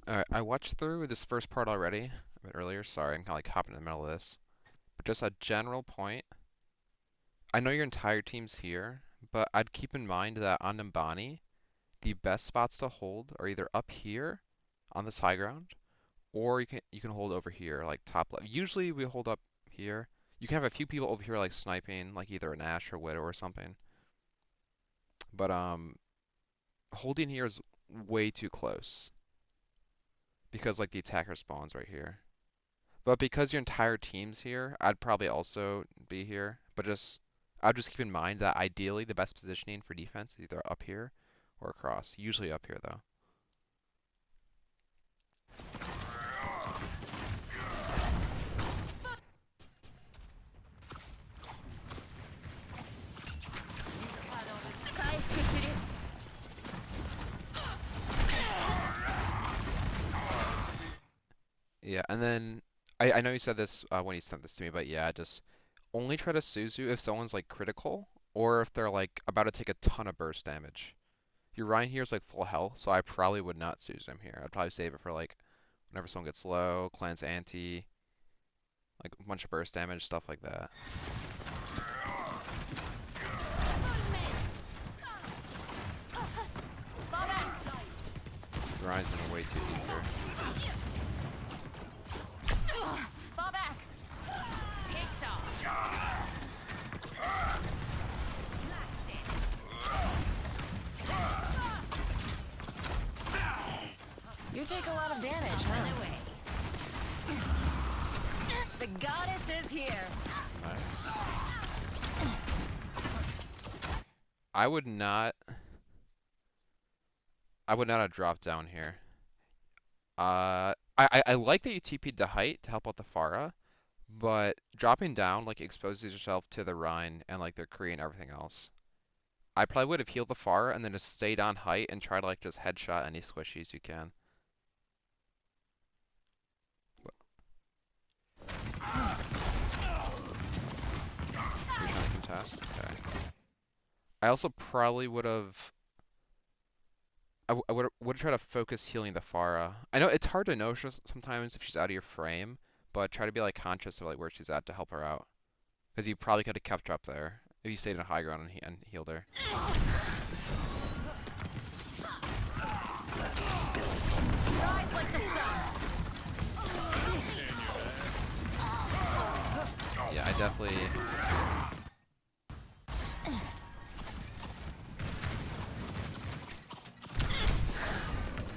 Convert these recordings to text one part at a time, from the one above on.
Alright, I watched through this first part already a bit earlier. Sorry, I'm kind of like hopping in the middle of this. But just a general point. I know your entire team's here, but I'd keep in mind that on Numbani, the best spots to hold are either up here on this high ground, or you can hold over here, like top left. Usually we hold up here. You can have a few people over here like sniping, like either an Ash or Widow or something. But holding here is way too close because like the attacker spawns right here. But because your entire team's here, I'd probably also be here. But I'd just keep in mind that ideally the best positioning for defense is either up here or across. Usually up here though. Yeah, and then I know you said this when you sent this to me, but yeah, just only try to Suzu if someone's like critical or if they're like about to take a ton of burst damage. Your Ryan here is like full health, so I probably would not Suzu him here. I'd probably save it for like whenever someone gets low, cleanse anti, like a bunch of burst damage, stuff like that. Ryan's in way too deep here. Fall back. Picked off. You take a lot of damage, huh? The goddess is here. Nice. I would not. I would not have dropped down here. I like that you TP'd the height to help out the Pharah, but dropping down like exposes yourself to the Rhine and like their Kree and everything else. I probably would have healed the Pharah and then just stayed on height and try to like just headshot any squishies you can. You're trying to contest? Okay. I also probably would have. I would have tried to focus healing the Pharah. I know it's hard to know sometimes if she's out of your frame, but try to be like conscious of like where she's at to help her out. Because you probably could have kept her up there if you stayed in high ground and healed her. Rise like the sun. Yeah, I definitely.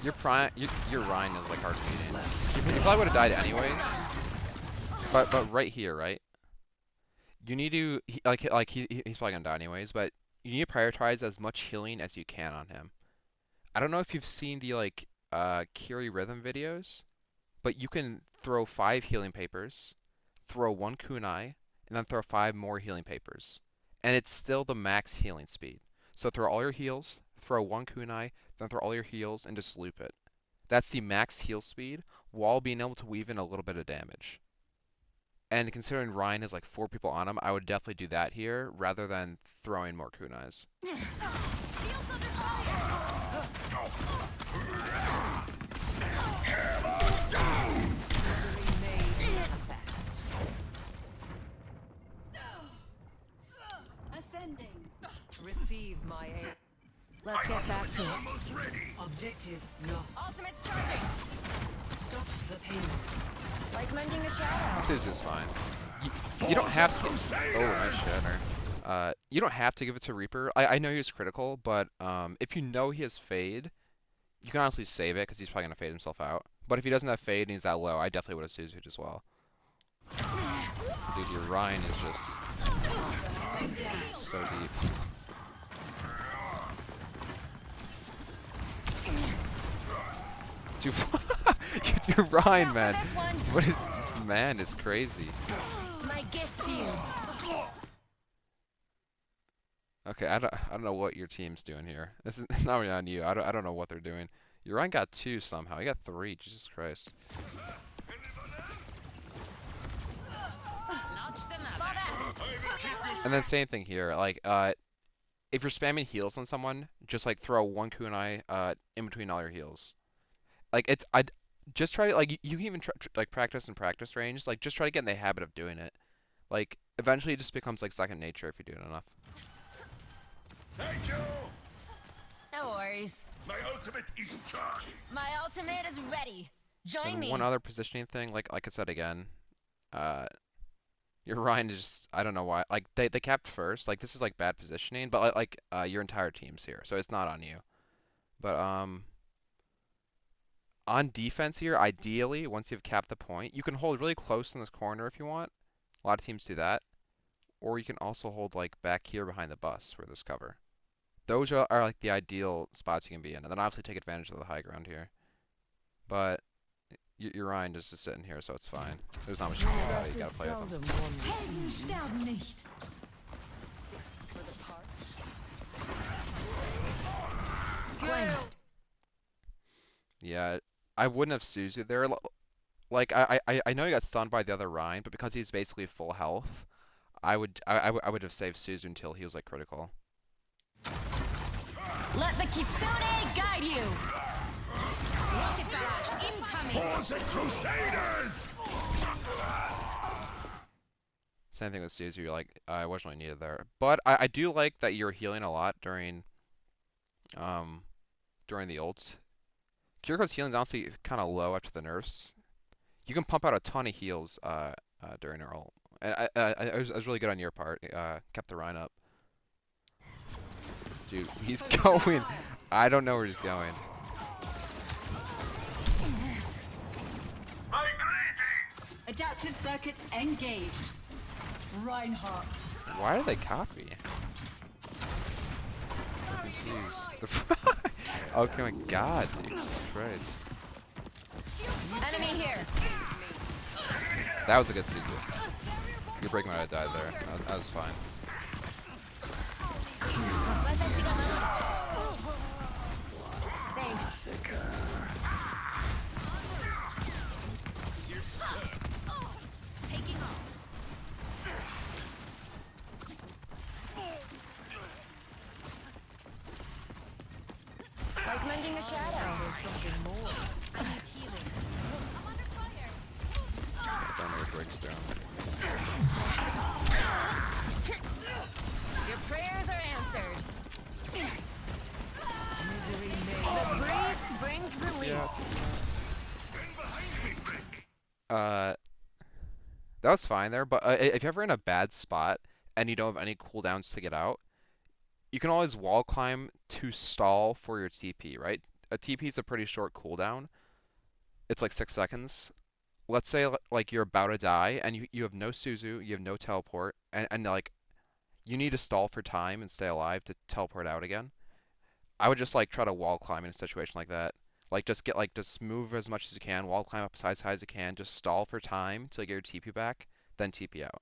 Your Rhine is like hard beating. You probably would have died anyways. But right here, right? You need to he's probably gonna die anyways. But you need to prioritize as much healing as you can on him. I don't know if you've seen the like Kiri Rhythm videos, but you can throw 5 healing papers, throw 1 kunai, and then throw 5 more healing papers, and it's still the max healing speed. So throw all your heals, throw 1 kunai, then throw all your heals, and just loop it. That's the max heal speed while being able to weave in a little bit of damage. And considering Ryan has like 4 people on him, I would definitely do that here rather than throwing more kunais. Shields under fire. Ascending. Receive my aid. Let's get back to it. Objective lost. Ultimate's charging. Stop the pain. Like mending a shadow. This is just fine. You don't have to. Oh, nice shatter. You don't have to give it to Reaper. I know he's critical, but if you know he has Fade, you can honestly save it because he's probably gonna fade himself out. But if he doesn't have Fade and he's that low, I definitely would have Suzu'd as well. Dude, your Ryan is just so deep. Dude, your Ryan, man. What is this man is crazy. My gift to you. Okay, I don't know what your team's doing here. This is it's not really on you. I don't know what they're doing. Your Ryan got 2 somehow. He got 3. Jesus Christ. And then same thing here. Like if you're spamming heals on someone, just like throw 1 kunai in between all your heals. Like it's I just try to like you can even like practice in practice range. Like just try to get in the habit of doing it. Like eventually it just becomes like second nature if you do it enough. Thank you! No worries. My ultimate is charging. My ultimate is ready. Join And me. one other positioning thing, like I said again, uh, your Ryan is just I don't know why. Like they capped first. Like this is like bad positioning, but your entire team's here, so it's not on you. But on defense here, ideally, once you've capped the point, you can hold really close in this corner if you want. A lot of teams do that. Or you can also hold like back here behind the bus for this cover. Those are like the ideal spots you can be in. And then obviously take advantage of the high ground here. But your Ryan is just sitting here, so it's fine. There's not much you Das gotta ist play with him. seldom one with Helden ease. sterben nicht. Cleansed. Yeah, I wouldn't have Suzu there. Like I know he got stunned by the other Ryan, but because he's basically full health, I would have saved Suzu until he was like critical. Let the Kitsune guide you. Rocket barrage incoming. For the Crusaders! Same thing with Suzu. You're like I wasn't really needed there, but I do like that you're healing a lot during the ults. Kiriko's healing is honestly kind of low after the nerfs. You can pump out a ton of heals during her ult. And I was really good on your part. Kept the Rhine up. Dude, he's going. I don't know where he's going. My greetings! Adaptive circuits engaged. Reinhardt. Why do they copy? So confused. Okay, my God, dude. Jesus Christ. Enemy here. That was a good Suzu. Your break might have died there. That was fine. Thanks. Taking off. Like mending a shadow. There's something more. I need healing. I'm under fire. I don't know where breaks down. Your prayers are answered. Misery The breeze brings relief. Yeah. Stand behind me, Frick! That was fine there, but if you're ever in a bad spot and you don't have any cooldowns to get out, you can always wall climb to stall for your TP, right? A TP is a pretty short cooldown. It's like 6 seconds. Let's say like you're about to die and you have no Suzu, you have no teleport, and like you need to stall for time and stay alive to teleport out again. I would just like try to wall climb in a situation like that. Like just move as much as you can, wall climb up as high as you can, just stall for time till you get your TP back, then TP out.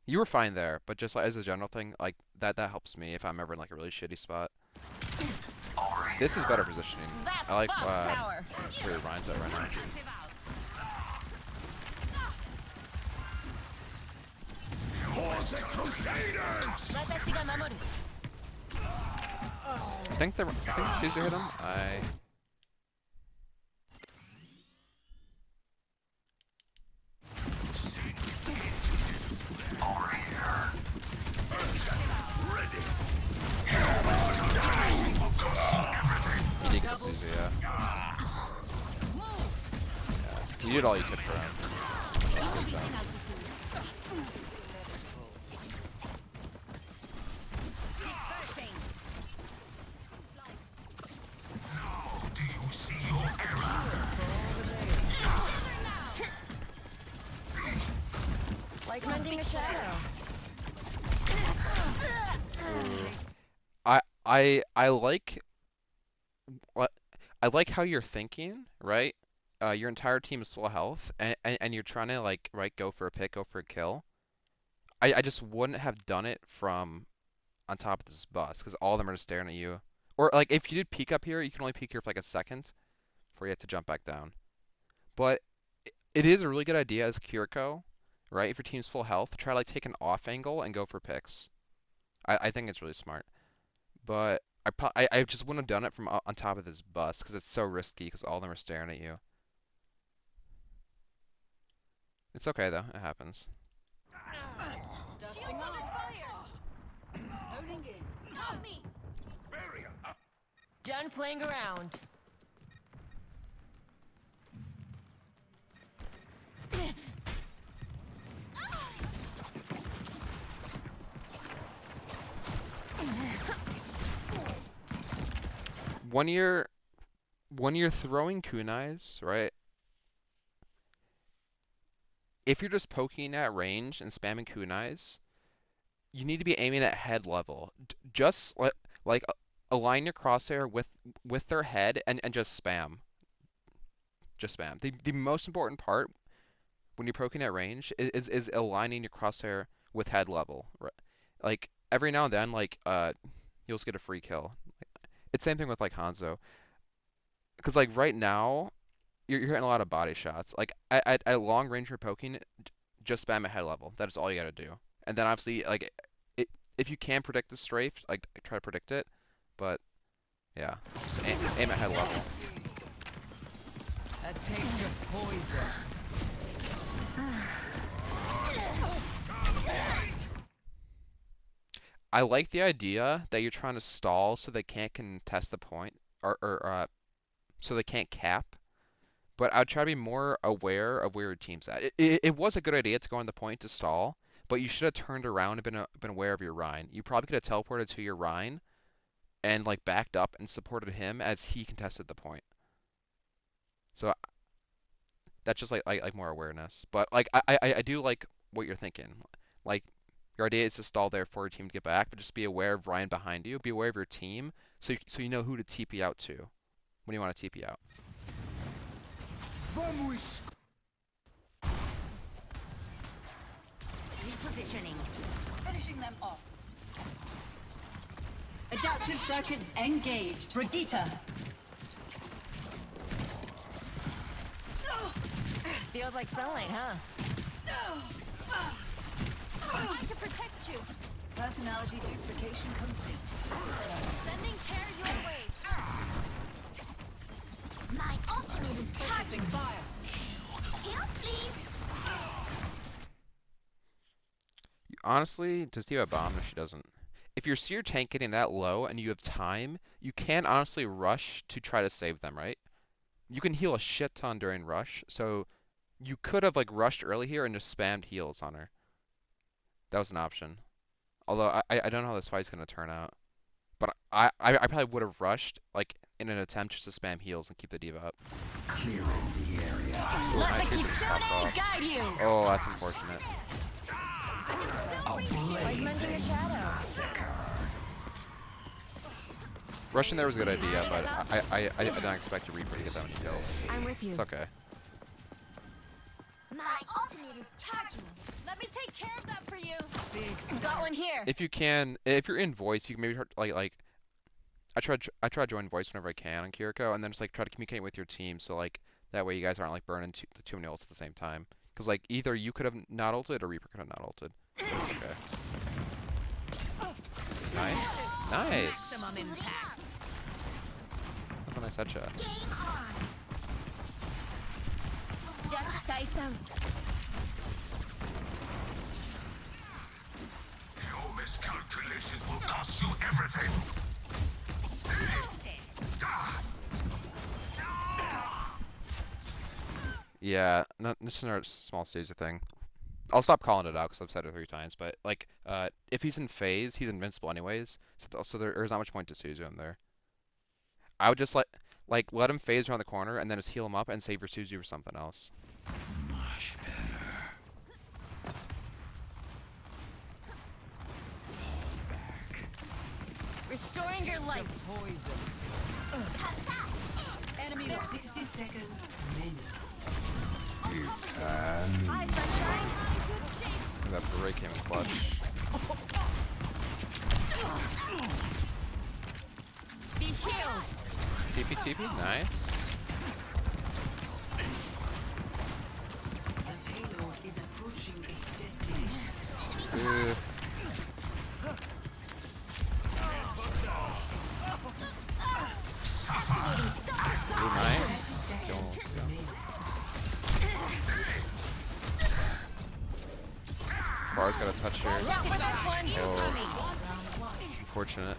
You were fine there, but just like, as a general thing, like that helps me if I'm ever in like a really shitty spot. This is better positioning. That's I like Fox power. where Ryan's at right now. For the Crusaders! I think Caesar hit him. You did get Caesar, yeah. You did all you could for him. Good job. Do you see your error? Like mending a shadow. I like what I like how you're thinking, right? Your entire team is full health, and you're trying to like go for a pick, go for a kill. I just wouldn't have done it from on top of this bus because all of them are just staring at you. Or like if you did peek up here, you can only peek here for like a second before you have to jump back down. But it is a really good idea as Kiriko, right? If your team's full health, try to like take an off angle and go for picks. I think it's really smart. But I just wouldn't have done it from on top of this bus because it's so risky because all of them are staring at you. It's okay though, it happens. Dusting off. Holding in. Help me! Barrier up. Done playing around. When you're throwing kunais, right? If you're just poking at range and spamming kunais, you need to be aiming at head level. Just like align your crosshair with their head and just spam. Just spam. The most important part when you're poking at range is aligning your crosshair with head level. Right? Like every now and then, like you'll just get a free kill. It's same thing with like Hanzo. Because like right now, you're hitting a lot of body shots. Like at long range for poking, just spam at head level. That is all you gotta do. And then obviously like if you can predict the strafe, like try to predict it. But yeah, just aim at head level. A taste of poison. I like the idea that you're trying to stall so they can't contest the point or so they can't cap. But I'd try to be more aware of where your team's at. It was a good idea to go on the point to stall, but you should have turned around and been aware of your Rein. You probably could have teleported to your Rein and like backed up and supported him as he contested the point. So that's just like more awareness. But like I do like what you're thinking. Like your idea is to stall there for your team to get back, but just be aware of Rein behind you. Be aware of your team so you know who to TP out to when you want to TP out. Repositioning. Finishing them off. Adaptive circuits engaged. Brigitte. Feels like sunlight, huh? I can protect you. Personality duplication complete. Sending tear your way. My ultimate is Focusing fire. Help, please. Honestly, does he have a bomb? No, she doesn't. If you see your tank getting that low and you have time, you can honestly rush to try to save them, right? You can heal a shit ton during rush, so you could have like rushed early here and just spammed heals on her. That was an option. Although I don't know how this fight's gonna turn out. But I probably would have rushed like in an attempt just to spam heals and keep the diva up. Clearing the area. Ooh, Let nice, the Reaper just pops Kitsune off. guide you. Oh, that's unfortunate. Like mending a shadow. Rushing there was a good idea, but I didn't expect a Reaper to get that many kills. I'm with you. It's okay. My ultimate is charging. Let me take care of that for you. Big Got one here. If you can, if you're in voice, you can maybe like I try to join voice whenever I can on Kiriko, and then just like try to communicate with your team, so like that way you guys aren't like burning too many ults at the same time. Because like either you could have not ulted or Reaper could have not ulted. Okay. Nice, nice. Maximum impact. That's a nice headshot. Game on. Judge Tyson. Your miscalculations will cost you everything. Yeah, not just another small stage thing. I'll stop calling it out because I've said it 3 times. But like, if he's in phase, he's invincible anyways. So there's not much point to Suzu him there. I would just let him phase around the corner and then just heal him up and save your Suzu for something else. Much better. Restoring your light. Poison. Enemy 60 seconds. It's time. Hi, sunshine. That beret came in clutch. Be healed. TP, nice. The payload is approaching its destination. Bar's got a touch here. Watch out for this one. Oh, unfortunate.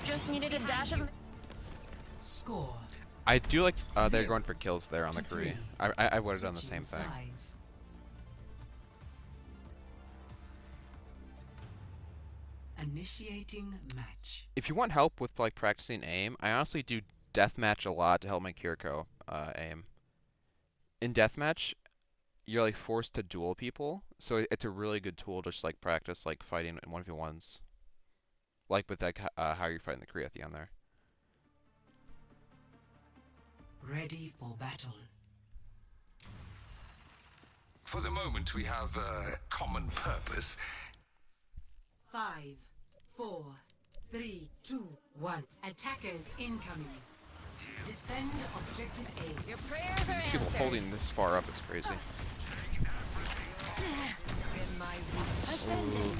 Just needed a dash of. Score. I do like they're going for kills there on the Kree. I would have done the same thing. Sides. Initiating match. If you want help with like practicing aim, I honestly do deathmatch a lot to help my Kiriko aim. In deathmatch, you're like forced to duel people, so it's a really good tool to just like practice like fighting in 1v1s. Like with like how you're fighting the Kree at the end there. Ready for battle. For the moment, we have a common purpose. 5, 4, 3, 2, 1. Attackers incoming. Defend objective A. Your prayers are People answered. holding this far up is crazy. In my reach. Ascending.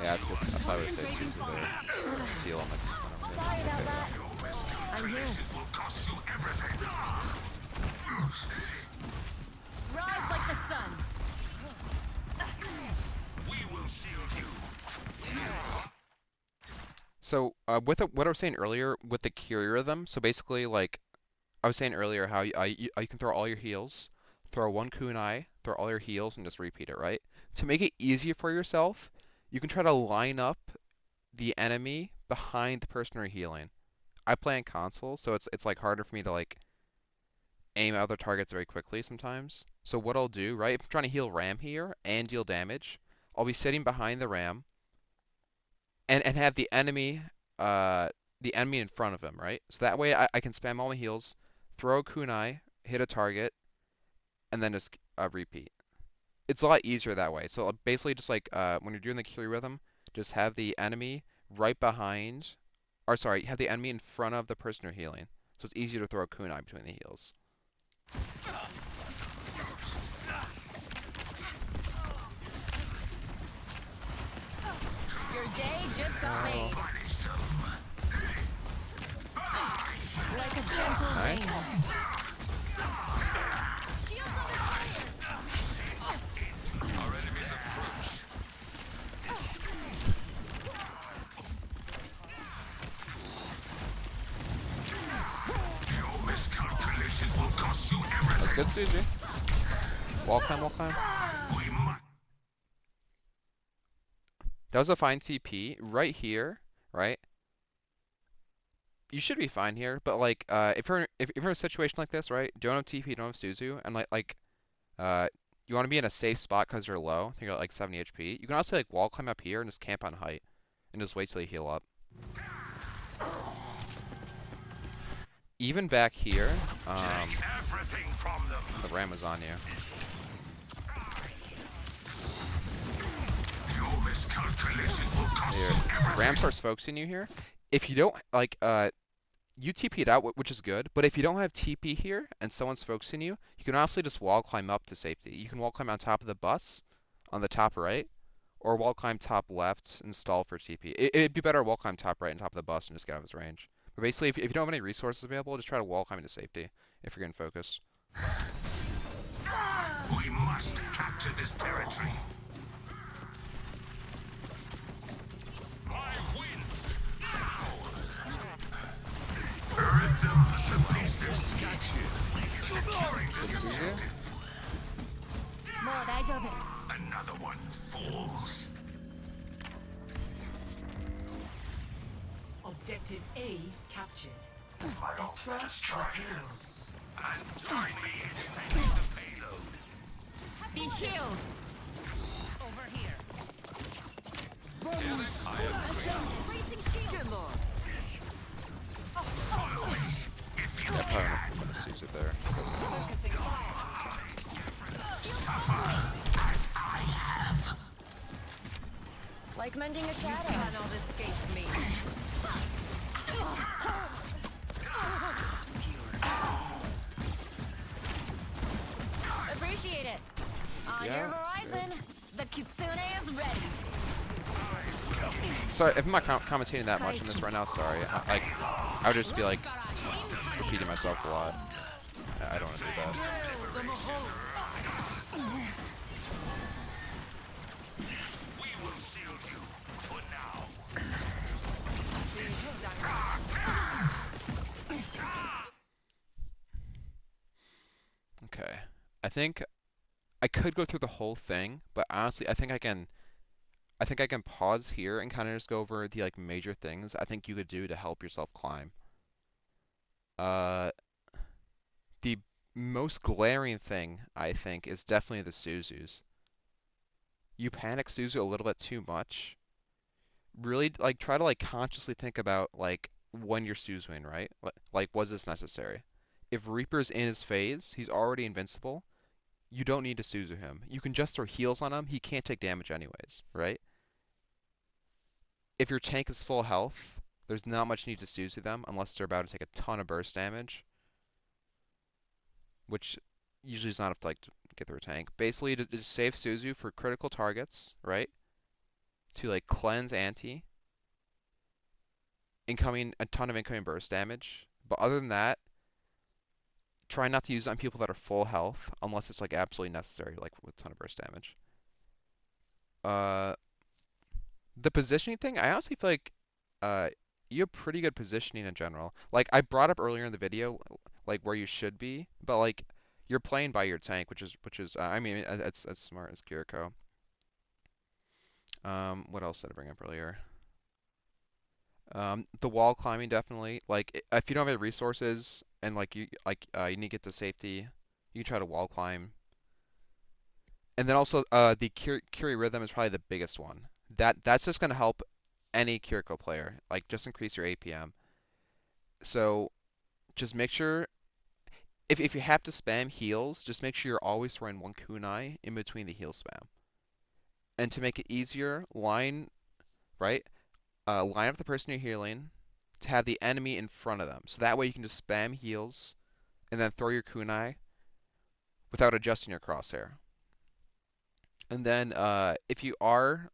Yeah, it's just I thought it was safe to the steal on my system. Sorry about that. I'm here. Will cost you everything. Rise like the sun. We will shield you. So with what I was saying earlier with the Curie rhythm, so basically like I was saying earlier how you can throw all your heals, throw one kunai, throw all your heals, and just repeat it, right? To make it easier for yourself, you can try to line up the enemy behind the person you're healing. I play on console, so it's like harder for me to like aim at other targets very quickly sometimes. So what I'll do, right, if I'm trying to heal Ram here and deal damage, I'll be sitting behind the Ram and have the enemy in front of him, right? So that way I can spam all my heals, throw a kunai, hit a target, and then just repeat. It's a lot easier that way. So basically just like when you're doing the Curie rhythm, just have the enemy right behind, or sorry, have the enemy in front of the person you're healing. So it's easier to throw a kunai between the heals. Your day just got made. Like a gentle Nice. rain. Shields under fire. Our enemies approach. Your miscalculations will cost you everything. That's good, Suzy. Wall climb, wall climb. We must. That was a fine TP right here, right? You should be fine here, but like if you're in a situation like this, right? Don't have TP, don't have Suzu, and you want to be in a safe spot because you're low. I think you're at like 70 HP. You can also like wall climb up here and just camp on height, and just wait till you heal up. Even back here, Take everything from them. the Ram is on you. Your miscalculations will cost Here, you everything. Ram starts focusing you here. If you don't like you TP'd out, which is good, but if you don't have TP here and someone's focusing you, you can honestly just wall climb up to safety. You can wall climb on top of the bus, on the top right, or wall climb top left and stall for TP. It'd be better to wall climb top right and top of the bus and just get out of his range. But basically, if you don't have any resources available, just try to wall climb into safety if you're getting focused. We must capture this territory. My wins. Now. Rip them to pieces. Securing Good the Suzu. objective. もう大丈夫。 Another one falls. Objective A captured. My Escort ultimate is the charged. payload. And join me in taking the payload. Be healed. Over here. Raising shield. Follow me if you Yeah, probably can. not gonna Suzu there. Suffer as I have. Like mending a shadow. Cannot escape me. Appreciate it. On Yeah, your that's horizon, the kitsune is ready. Sorry, if I'm not commentating that much on this right now, sorry. I would just be like repeating myself a lot. I don't want to do that. We will shield you for now. Okay. I think I could go through the whole thing, but honestly, I think I can pause here and kind of just go over the like major things I think you could do to help yourself climb. Uh, the most glaring thing I think is definitely the Suzus. You panic Suzu a little bit too much. Really like try to like consciously think about like when you're Suzuing, right? Like was this necessary? If Reaper's in his phase, he's already invincible. You don't need to Suzu him. You can just throw heals on him. He can't take damage anyways, right? If your tank is full health, there's not much need to Suzu them unless they're about to take a ton of burst damage, which usually is not enough to like to get through a tank. Basically, just save Suzu for critical targets, right? To like cleanse anti, a ton of incoming burst damage. But other than that, try not to use it on people that are full health unless it's like absolutely necessary, like with a ton of burst damage. Uh, the positioning thing, I honestly feel like uh, you have pretty good positioning in general. Like I brought up earlier in the video, like where you should be, but like you're playing by your tank, which is I mean that's smart as Kiriko. What else did I bring up earlier? The wall climbing definitely. Like if you don't have the resources and you need to get to safety, you can try to wall climb. And then also the Curie rhythm is probably the biggest one. That's just gonna help any Kiriko player. Like just increase your APM. So just make sure if you have to spam heals, just make sure you're always throwing one kunai in between the heal spam. And to make it easier, right? Line up the person you're healing to have the enemy in front of them. So that way you can just spam heals and then throw your kunai without adjusting your crosshair. And then if you are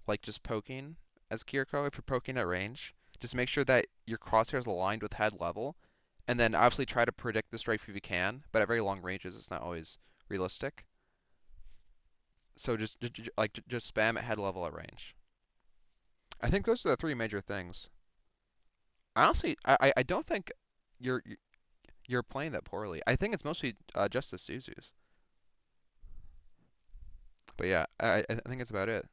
like just poking as Kiriko, if you're poking at range, just make sure that your crosshair is aligned with head level. And then obviously try to predict the strafe if you can, but at very long ranges it's not always realistic. So just spam at head level at range. I think those are the three major things. Honestly, I don't think you're you're playing that poorly. I think it's mostly just the Suzus. But yeah, I think that's about it.